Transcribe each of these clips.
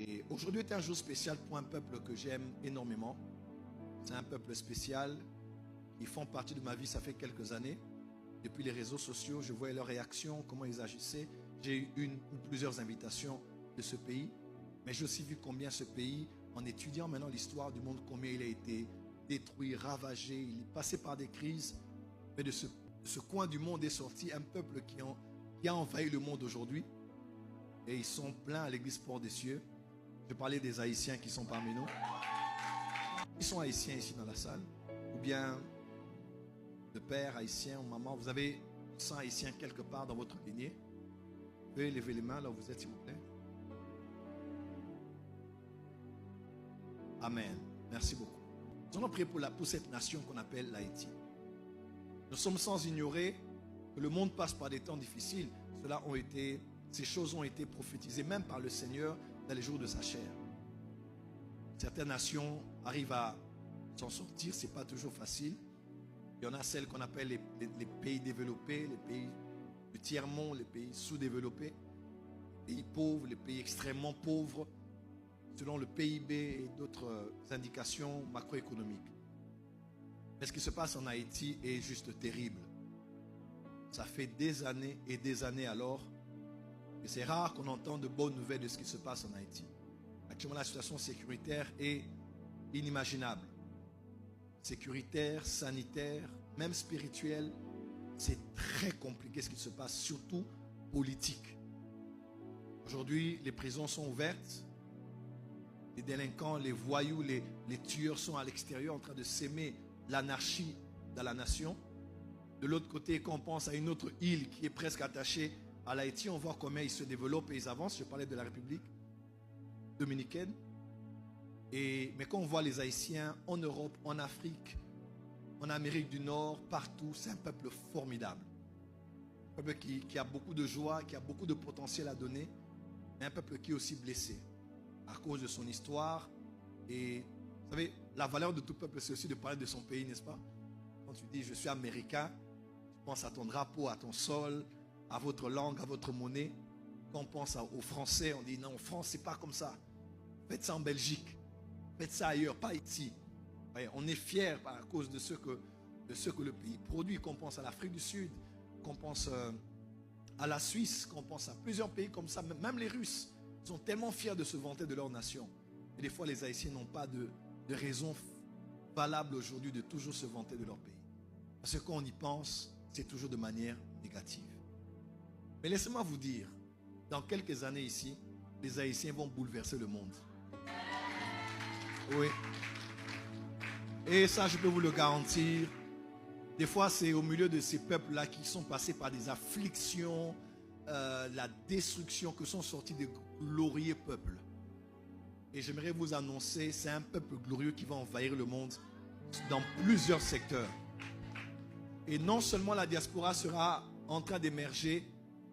Et aujourd'hui est un jour spécial pour un peuple que j'aime énormément. C'est un peuple spécial. Ils font partie de ma vie, ça fait quelques années. Depuis les réseaux sociaux, je voyais leurs réactions, comment ils agissaient. J'ai eu une ou plusieurs invitations de ce pays. Mais j'ai aussi vu combien ce pays, en étudiant maintenant l'histoire du monde, combien il a été détruit, ravagé. Il est passé par des crises. Mais de ce coin du monde est sorti un peuple qui a envahi le monde aujourd'hui. Et ils sont pleins à l'église Port des Cieux. Je parlais des Haïtiens qui sont parmi nous. Ils sont Haïtiens ici dans la salle. Ou bien de père haïtien ou maman. Vous avez 100 Haïtiens quelque part dans votre lignée. Vous pouvez lever les mains là où vous êtes, s'il vous plaît. Amen. Merci beaucoup. Nous allons prier pour cette nation qu'on appelle l'Haïti. Nous sommes sans ignorer que le monde passe par des temps difficiles. Ces choses ont été prophétisées même par le Seigneur dans les jours de sa chair. Certaines nations arrivent à s'en sortir, ce n'est pas toujours facile. Il y en a celles qu'on appelle les pays développés, les pays du tiers-monde, les pays sous-développés, les pays pauvres, les pays extrêmement pauvres, selon le PIB et d'autres indications macroéconomiques. Mais ce qui se passe en Haïti est juste terrible. Ça fait des années et des années alors. Et c'est rare qu'on entende de bonnes nouvelles de ce qui se passe en Haïti. Actuellement, la situation sécuritaire est inimaginable. Sécuritaire, sanitaire, même spirituelle, c'est très compliqué ce qui se passe, surtout politique. Aujourd'hui, les prisons sont ouvertes. Les délinquants, les voyous, les tueurs sont à l'extérieur en train de s'aimer l'anarchie dans la nation. De l'autre côté, quand on pense à une autre île qui est presque attachée à l'Haïti, on voit comment ils se développent et ils avancent. Je parlais de la République dominicaine. Mais quand on voit les Haïtiens en Europe, en Afrique, en Amérique du Nord, partout, c'est un peuple formidable. Un peuple qui a beaucoup de joie, qui a beaucoup de potentiel à donner, mais un peuple qui est aussi blessé à cause de son histoire. Et vous savez, la valeur de tout peuple, c'est aussi de parler de son pays, n'est-ce pas? Quand tu dis « je suis américain », tu penses à ton drapeau, à ton sol, à votre langue, à votre monnaie. Quand on pense aux Français, on dit « non, en France, c'est pas comme ça. Faites ça en Belgique. Faites ça ailleurs, pas ici. » On est fiers à cause de ce que le pays produit. Qu'on pense à l'Afrique du Sud, qu'on pense à la Suisse, qu'on pense à plusieurs pays comme ça. Même les Russes sont tellement fiers de se vanter de leur nation. Et des fois, les Haïtiens n'ont pas de raison valable aujourd'hui de toujours se vanter de leur pays. Parce que quand on y pense, c'est toujours de manière négative. Mais laissez-moi vous dire, dans quelques années ici, les Haïtiens vont bouleverser le monde. Oui. Et ça, je peux vous le garantir. Des fois, c'est au milieu de ces peuples-là qui sont passés par des afflictions, la destruction, que sont sortis des glorieux peuples. Et j'aimerais vous annoncer, c'est un peuple glorieux qui va envahir le monde dans plusieurs secteurs. Et non seulement la diaspora sera en train d'émerger,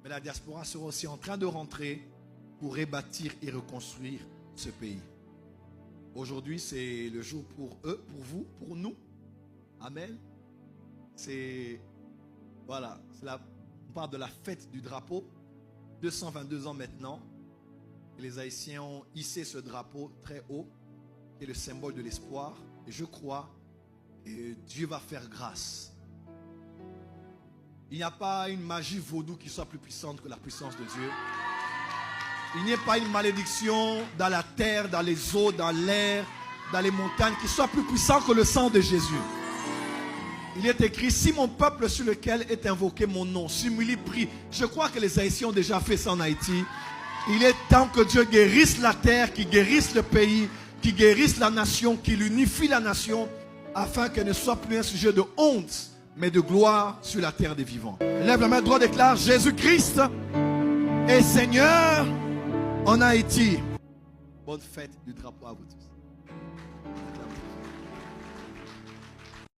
mais la diaspora sera aussi en train de rentrer pour rebâtir et reconstruire ce pays. Aujourd'hui, c'est le jour pour eux, pour vous, pour nous. Amen. On parle de la fête du drapeau. 222 ans maintenant. Et les Haïtiens ont hissé ce drapeau très haut, qui est le symbole de l'espoir. Et je crois que Dieu va faire grâce. Il n'y a pas une magie vaudou qui soit plus puissante que la puissance de Dieu. Il n'y a pas une malédiction dans la terre, dans les eaux, dans l'air, dans les montagnes qui soit plus puissant que le sang de Jésus. Il est écrit, si mon peuple sur lequel est invoqué mon nom s'humilie, prie. Je crois que les Haïtiens ont déjà fait ça en Haïti. Il est temps que Dieu guérisse la terre, qu'il guérisse le pays, qu'il guérisse la nation, qu'il unifie la nation, afin qu'elle ne soit plus un sujet de honte, mais de gloire sur la terre des vivants. Lève la main droite, déclare, Jésus-Christ est Seigneur en Haïti. Bonne fête du drapeau à vous tous.